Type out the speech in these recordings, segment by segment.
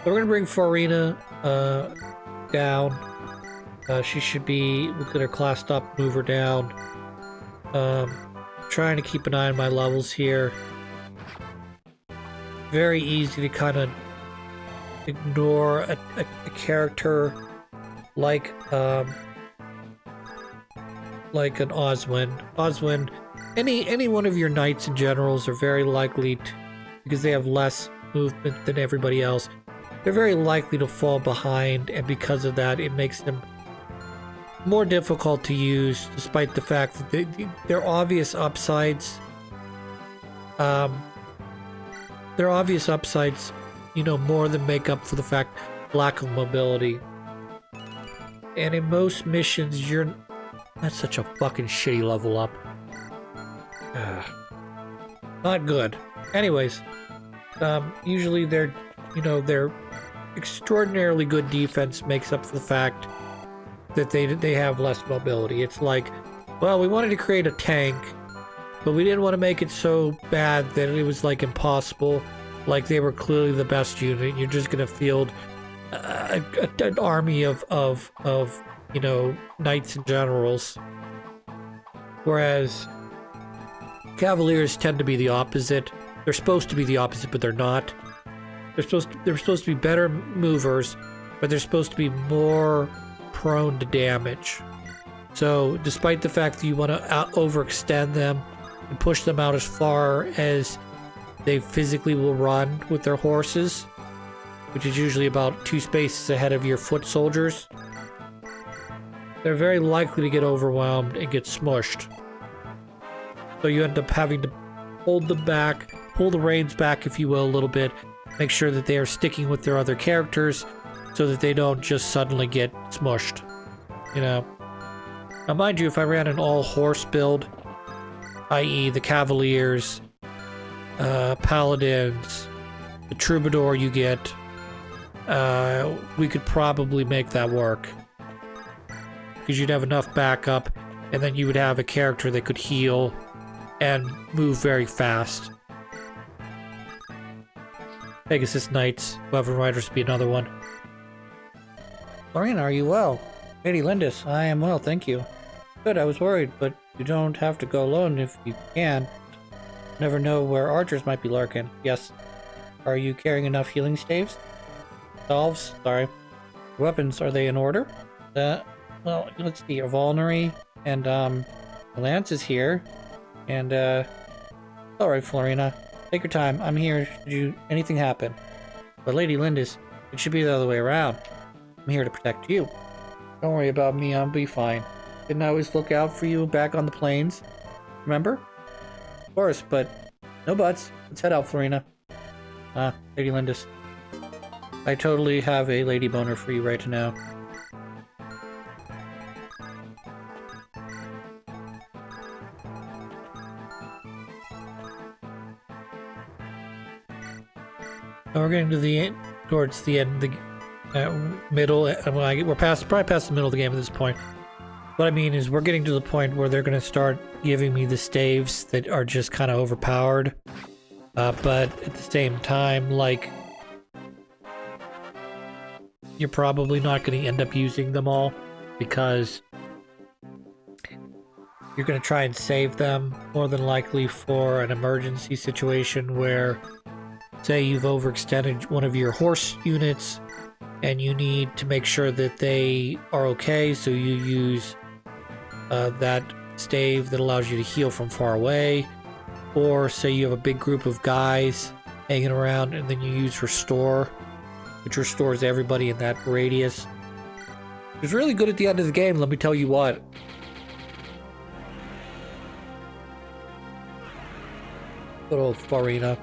So we're gonna bring Farina down. She should be, we'll get her classed up, move her down. Trying to keep an eye on my levels here. Very easy to kind of ignore a character like an Oswin. Oswin, any one of your knights and generals are very likely to, because they have less movement than everybody else, they're very likely to fall behind, and because of that, it makes them more difficult to use, despite the fact that their obvious upsides. Their obvious upsides, you know, more than make up for the fact lack of mobility. And in most missions, that's such a fucking shitty level up. Not good. Anyways, usually their extraordinarily good defense makes up for the fact that they have less mobility. It's like, well, we wanted to create a tank, but we didn't want to make it so bad that it was like impossible. Like they were clearly the best unit. You're just gonna field an army of knights and generals. Whereas Cavaliers tend to be the opposite. They're supposed to be the opposite, but they're not. They're supposed to be better movers, but they're supposed to be more prone to damage. So despite the fact that you want to overextend them and push them out as far as they physically will run with their horses, which is usually about 2 spaces ahead of your foot soldiers, they're very likely to get overwhelmed and get smushed. So you end up having to hold them back, pull the reins back, if you will, a little bit, make sure that they are sticking with their other characters so that they don't just suddenly get smushed, you know. Now mind you, if I ran an all-horse build, i.e. the Cavaliers, Paladins, the Troubadour you get, we could probably make that work. Because you'd have enough backup, and then you would have a character that could heal and move very fast. Pegasus Knights, Weapon Riders would be another one. Lorena, are you well? Lady Lindis, I am well, thank you. Good, I was worried, but you don't have to go alone if you can. Never know where archers might be lurking. Yes. Are you carrying enough healing staves? Salves? Sorry. Weapons, are they in order? Well, let's see. A Vulnerary and, the lance is here. And, alright, Florina. Take your time. I'm here. Should anything happen? But Lady Lindis, it should be the other way around. I'm here to protect you. Don't worry about me, I'll be fine. Didn't I always look out for you back on the plains? Remember? Of course, but no buts. Let's head out, Florina. Lady Lindis. I totally have a lady boner for you right now. Now we're getting to towards the end of the middle. We're probably past the middle of the game at this point. What I mean is we're getting to the point where they're going to start giving me the staves that are just kind of overpowered. But at the same time, like, you're probably not going to end up using them all because you're going to try and save them more than likely for an emergency situation where, say, you've overextended one of your horse units and you need to make sure that they are okay, so you use that stave that allows you to heal from far away. Or say you have a big group of guys hanging around and then you use Restore, which restores everybody in that radius. It's really good at the end of the game, let me tell you what. Good old Farina.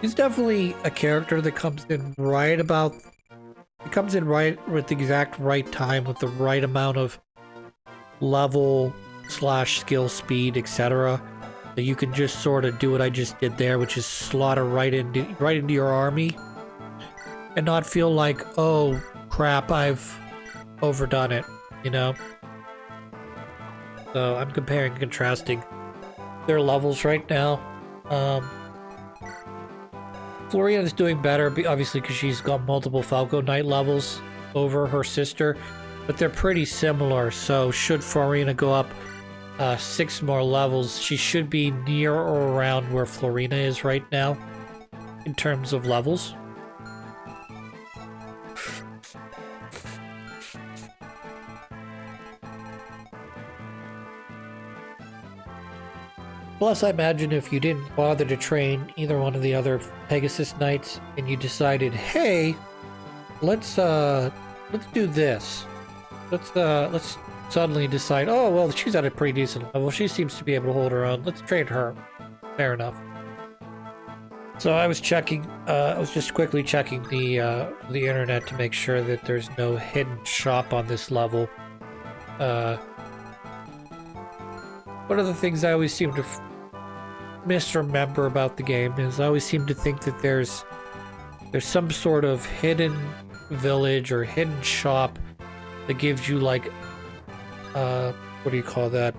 He's definitely a character that comes in right with the exact right time, with the right amount of level / skill speed, etc. That you can just sort of do what I just did there, which is slaughter right into your army and not feel like, oh crap, I've overdone it, you know? So I'm comparing and contrasting their levels right now. Florina's doing better, obviously, because she's got multiple Falco Knight levels over her sister, but they're pretty similar. So should Florina go up 6 more levels, she should be near or around where Florina is right now in terms of levels. Plus, I imagine if you didn't bother to train either one of the other Pegasus Knights and you decided, hey, let's do this. Let's suddenly decide, oh, well, she's at a pretty decent level. She seems to be able to hold her own. Let's train her. Fair enough. So I was checking, I was just quickly checking the internet to make sure that there's no hidden shop on this level. One of the things I always seem to misremember about the game is I always seem to think that there's some sort of hidden village or hidden shop that gives you like what do you call that,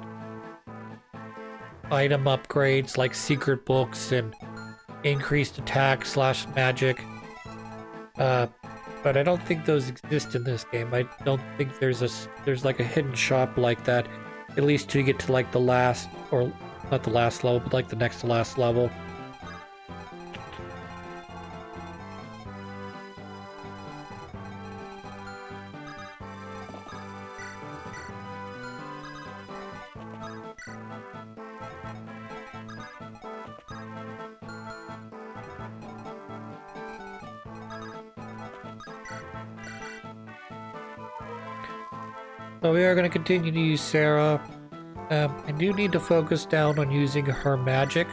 item upgrades like secret books and increased attack / magic, but I don't think those exist in this game. I don't think there's like a hidden shop like that, at least till you get to like the last, or not the last level, but like the next to last level. So we are going to continue to use Sarah. I do need to focus down on using her magic.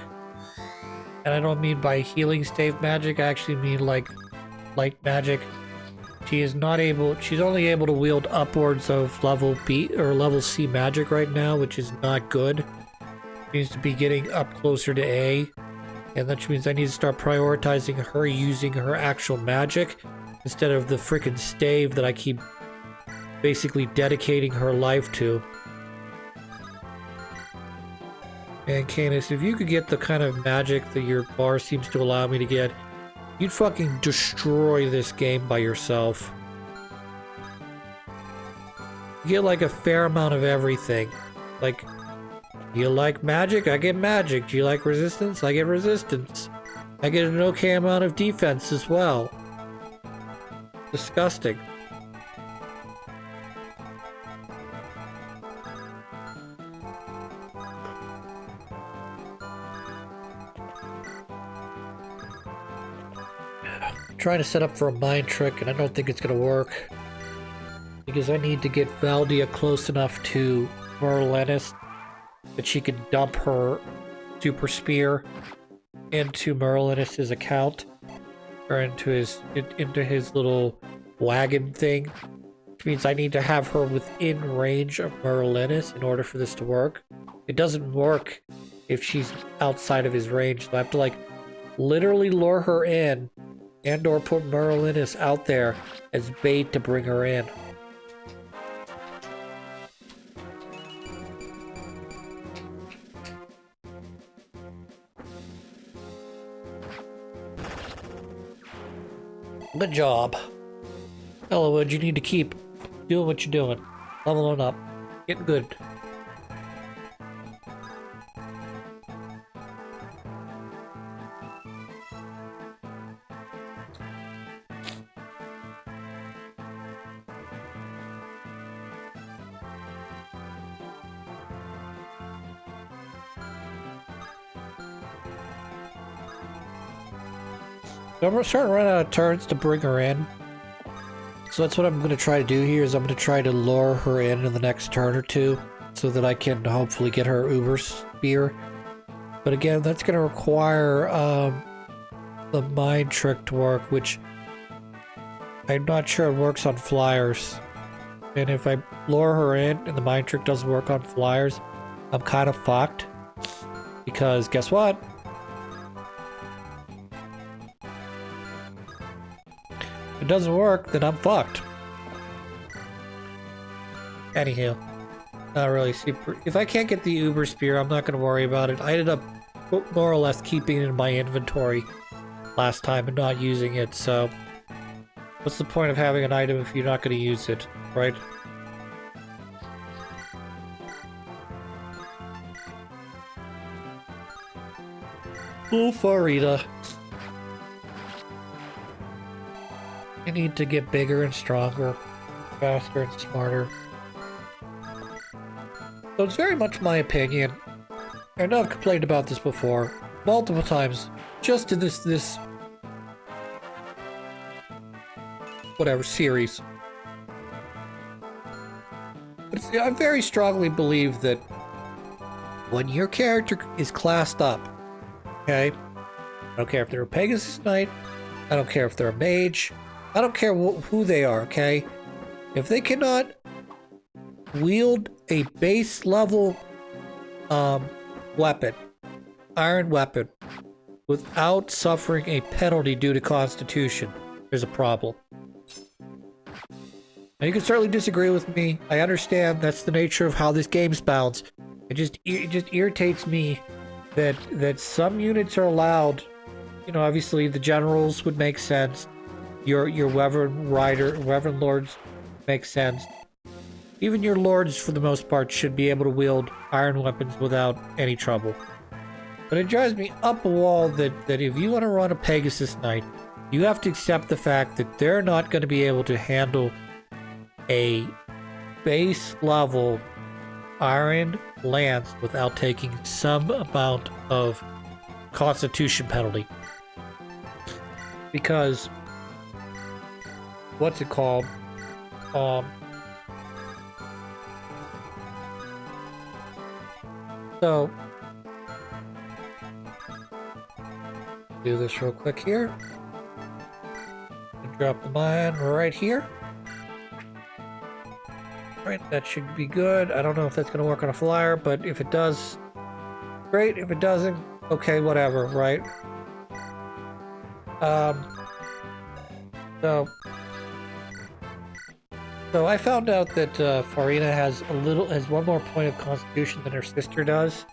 And I don't mean by healing stave magic, I actually mean like light magic. She's only able to wield upwards of level B or level C magic right now, which is not good. She needs to be getting up closer to A. And that means I need to start prioritizing her using her actual magic instead of the freaking stave that I keep basically dedicating her life to. And Canis, if you could get the kind of magic that your bar seems to allow me to get, you'd fucking destroy this game by yourself. You get like a fair amount of everything. Like, you like magic? I get magic. Do you like resistance? I get resistance. I get an okay amount of defense as well. Disgusting. Trying to set up for a mind trick, and I don't think it's going to work. Because I need to get Valdia close enough to Merlenis that she can dump her super spear into Merlenis' account. Or into his little wagon thing. Which means I need to have her within range of Merlenis in order for this to work. It doesn't work if she's outside of his range. So I have to like literally lure her in and or put Merlenis out there as bait to bring her in. Good job. Ellawood, you need to keep doing what you're doing. Leveling up. Getting good. So I'm starting to run out of turns to bring her in. So that's what I'm going to try to do here, is I'm going to try to lure her in the next turn or two, so that I can hopefully get her Uber Spear. But again, that's going to require the mind trick to work, which I'm not sure it works on flyers. And if I lure her in and the mind trick doesn't work on flyers, I'm kind of fucked. Because guess what? If it doesn't work, then I'm fucked. Anywho, not really super. If I can't get the Uber Spear, I'm not going to worry about it. I ended up more or less keeping it in my inventory last time and not using it, so what's the point of having an item if you're not going to use it, right? Oh, Farida. I need to get bigger and stronger, faster and smarter. So it's very much my opinion. I know I've complained about this before, multiple times, just in this whatever series. But I very strongly believe that when your character is classed up, okay? I don't care if they're a Pegasus Knight, I don't care if they're a mage, I don't care who they are, okay? If they cannot wield a base level weapon, iron weapon, without suffering a penalty due to Constitution, there's a problem. Now you can certainly disagree with me. I understand that's the nature of how this game's balanced. It just irritates me that some units are allowed. You know, obviously the generals would make sense. Your Wyvern lords make sense. Even your lords, for the most part, should be able to wield iron weapons without any trouble. But it drives me up a wall that if you want to run a Pegasus Knight, you have to accept the fact that they're not going to be able to handle a base level iron lance without taking some amount of Constitution penalty. Because, what's it called? So, do this real quick here. Drop the mine right here. Right, that should be good. I don't know if that's going to work on a flyer, but if it does, great. If it doesn't, okay, whatever, right? So I found out that Farina has one more point of Constitution than her sister does,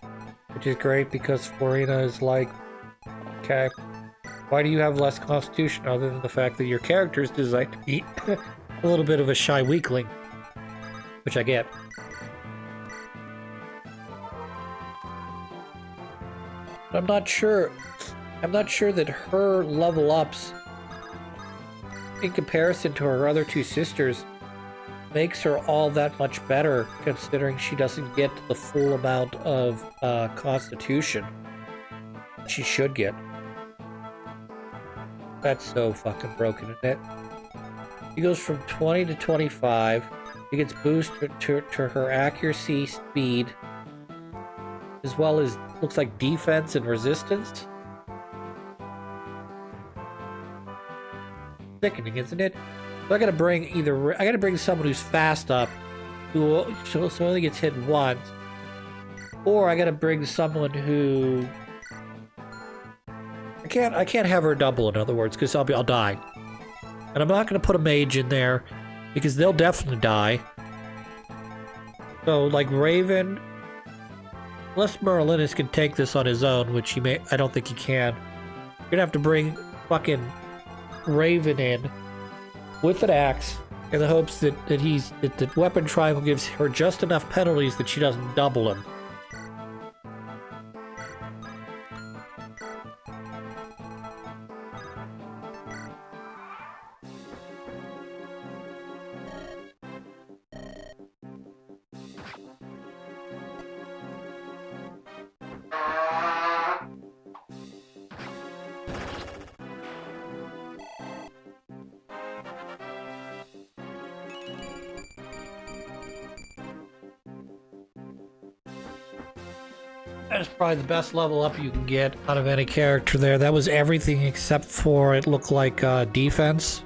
which is great because Farina is like, okay, why do you have less Constitution other than the fact that your character is designed to be a little bit of a shy weakling, which I get. But I'm not sure that her level ups in comparison to her other two sisters makes her all that much better, considering she doesn't get the full amount of Constitution she should get. That's so fucking broken, isn't it? She goes from 20 to 25. She gets boosted to her accuracy, speed, as well as, looks like, defense and resistance. Sickening, isn't it? So I gotta bring someone who's fast up, who only gets hit once, or I gotta bring someone who I can't have her double, in other words, because I'll die. And I'm not gonna put a mage in there because they'll definitely die. So like Raven, unless Merlinus can take this on his own, which I don't think he can. You're gonna have to bring fucking Raven in with an axe in the hopes that that weapon triangle gives her just enough penalties that she doesn't double him. That's probably the best level up you can get out of any character there. That was everything except for, it looked like, defense.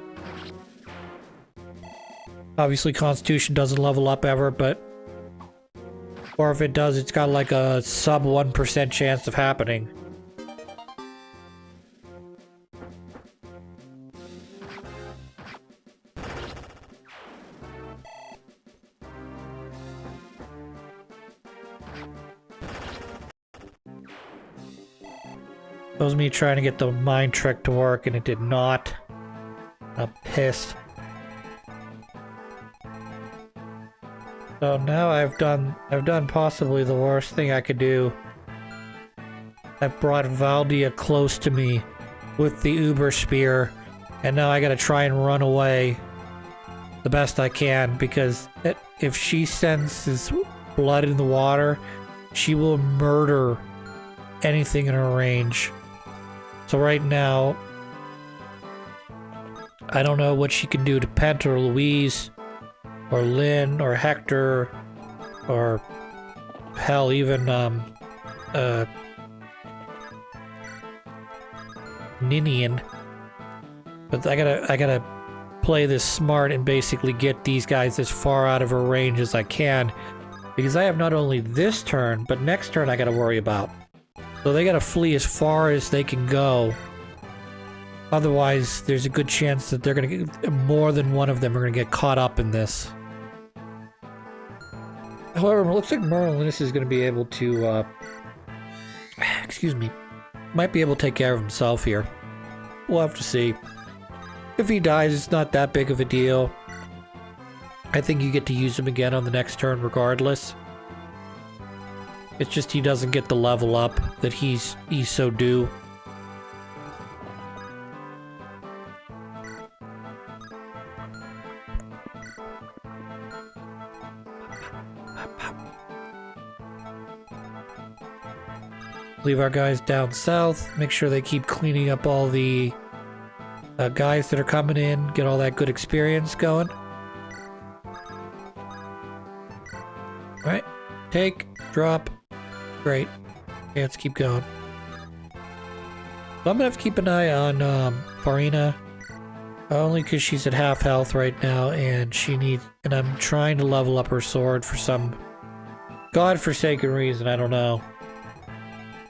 Obviously, Constitution doesn't level up ever, but... or if it does, it's got like a sub 1% chance of happening. That was me trying to get the mind trick to work and it did not. I'm pissed. So now I've done possibly the worst thing I could do. I brought Valdia close to me with the Uber Spear, and now I gotta try and run away the best I can, because if she senses blood in the water, she will murder anything in her range. So right now, I don't know what she can do to Pent or Louise or Lynn or Hector or hell, even Ninian. But I gotta play this smart and basically get these guys as far out of her range as I can, because I have not only this turn, but next turn I gotta worry about. So they gotta flee as far as they can go. Otherwise, there's a good chance that they're gonna get, more than one of them are gonna get caught up in this. However, it looks like Merlinus is gonna be able to, excuse me, might be able to take care of himself here. We'll have to see. If he dies, it's not that big of a deal. I think you get to use him again on the next turn regardless. It's just he doesn't get the level up that he's so due. Leave our guys down south. Make sure they keep cleaning up all the guys that are coming in. Get all that good experience going. Alright. Take. Drop. Great. Okay, let's keep going. So I'm gonna have to keep an eye on Farina. Only because she's at half health right now, and and I'm trying to level up her sword for some godforsaken reason, I don't know.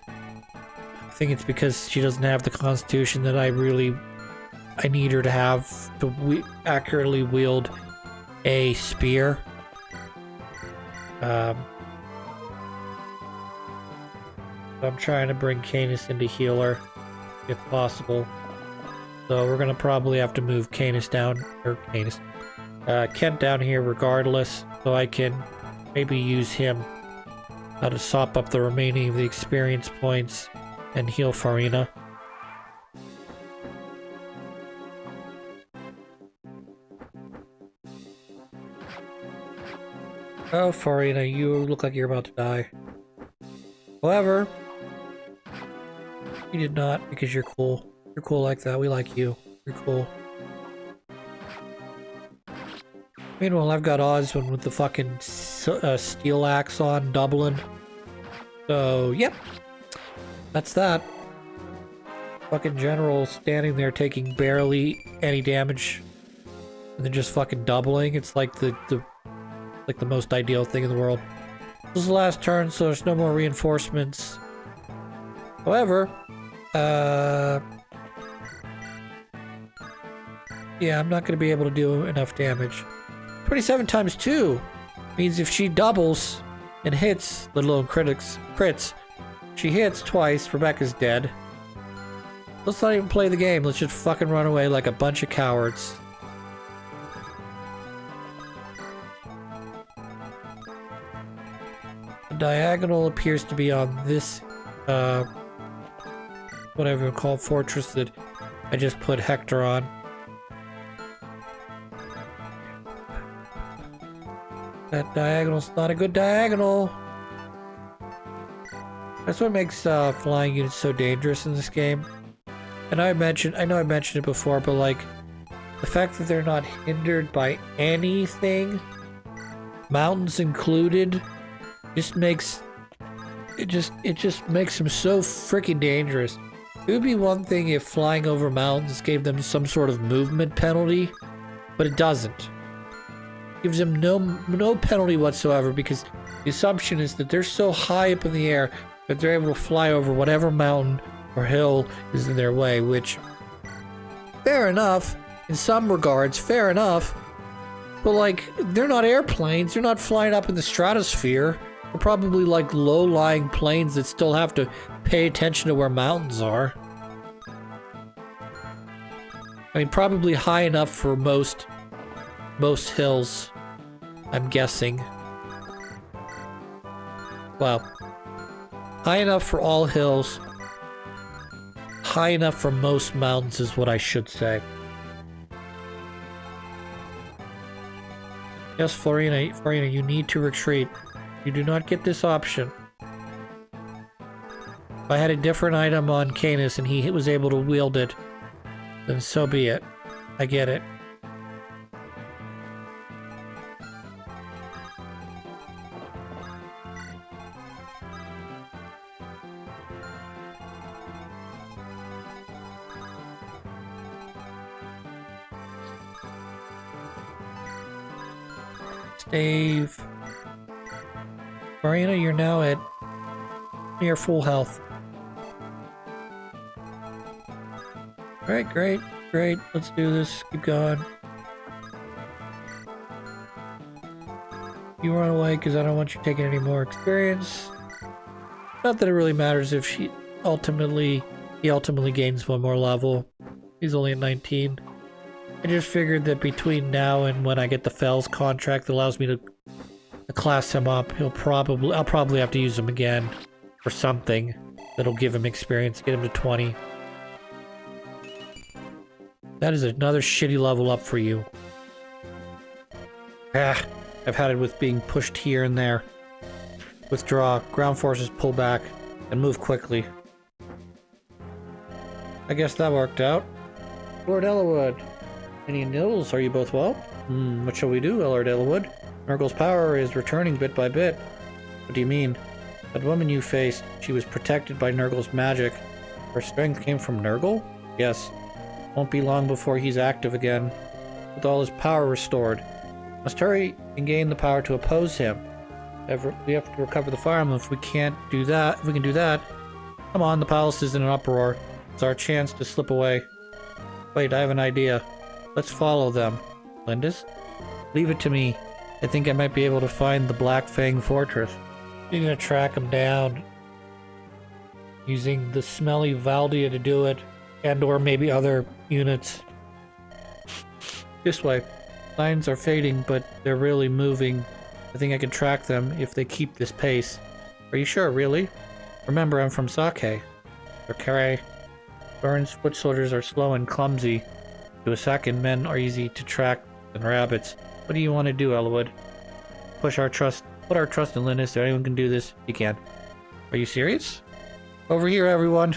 I think it's because she doesn't have the constitution that I need her to have to accurately wield a spear. I'm trying to bring Canis into healer, if possible. So we're gonna probably have to move Kent down here regardless, so I can maybe use him to sop up the remaining of the experience points and heal Farina. Oh, Farina, you look like you're about to die. However, you did not, because you're cool. You're cool like that. We like you. You're cool. Meanwhile, I've got Oswin with the fucking steel axe on, doubling. So, yep. That's that. Fucking general standing there taking barely any damage. And then just fucking doubling. It's like the most ideal thing in the world. This is the last turn, so there's no more reinforcements. However, yeah, I'm not going to be able to do enough damage. 27 times 2 means if she doubles and hits, let alone crits, she hits twice, Rebecca's dead. Let's not even play the game. Let's just fucking run away like a bunch of cowards. The diagonal appears to be on this, whatever you call fortress that I just put Hector on. That diagonal's not a good diagonal. That's what makes flying units so dangerous in this game. And I know I mentioned it before, but like the fact that they're not hindered by anything, mountains included, just makes it just makes them so freaking dangerous. It would be one thing if flying over mountains gave them some sort of movement penalty, but it doesn't. It gives them no penalty whatsoever, because the assumption is that they're so high up in the air that they're able to fly over whatever mountain or hill is in their way, which, fair enough, in some regards, fair enough, but like, they're not airplanes, they're not flying up in the stratosphere They're probably like low-lying plains that still have to pay attention to where mountains are. I mean, probably high enough for most hills, I'm guessing. Well, high enough for all hills. High enough for most mountains is what I should say. Yes, Florina, you need to retreat. You do not get this option. If I had a different item on Canis and he was able to wield it, then so be it. I get it. Dave. Marina, you're now at near full health. Alright, great. Let's do this. Keep going. You run away because I don't want you taking any more experience. Not that it really matters if he ultimately gains one more level. He's only at 19. I just figured that between now and when I get the Fells contract that allows me to class him up, I'll probably have to use him again for something that'll give him experience, get him to 20. That is another shitty level up for you. I've had it with being pushed here and there. Withdraw, ground forces pull back, and move quickly. I guess that worked out. Lord Ellerwood. Any noodles? Are you both well? What shall we do, Lord Ellerwood? Nurgle's power is returning bit by bit. What do you mean? That woman you faced, she was protected by Nurgle's magic. Her strength came from Nurgle? Yes. Won't be long before he's active again, with all his power restored. Must hurry and gain the power to oppose him. We have to recover the farm. If we can do that, come on, the palace is in an uproar. It's our chance to slip away. Wait, I have an idea. Let's follow them. Lindis? Leave it to me. I think I might be able to find the Black Fang Fortress. You're gonna track them down. Using the smelly Valdia to do it. And or maybe other units. This way. Lines are fading, but they're really moving. I think I can track them if they keep this pace. Are you sure, really? Remember, I'm from Sake. Or Kare. Burns foot soldiers are slow and clumsy. To a second, men are easy to track than rabbits. What do you want to do, Elwood? Put our trust in Linus. If anyone can do this, he can. Are you serious? Over here, everyone.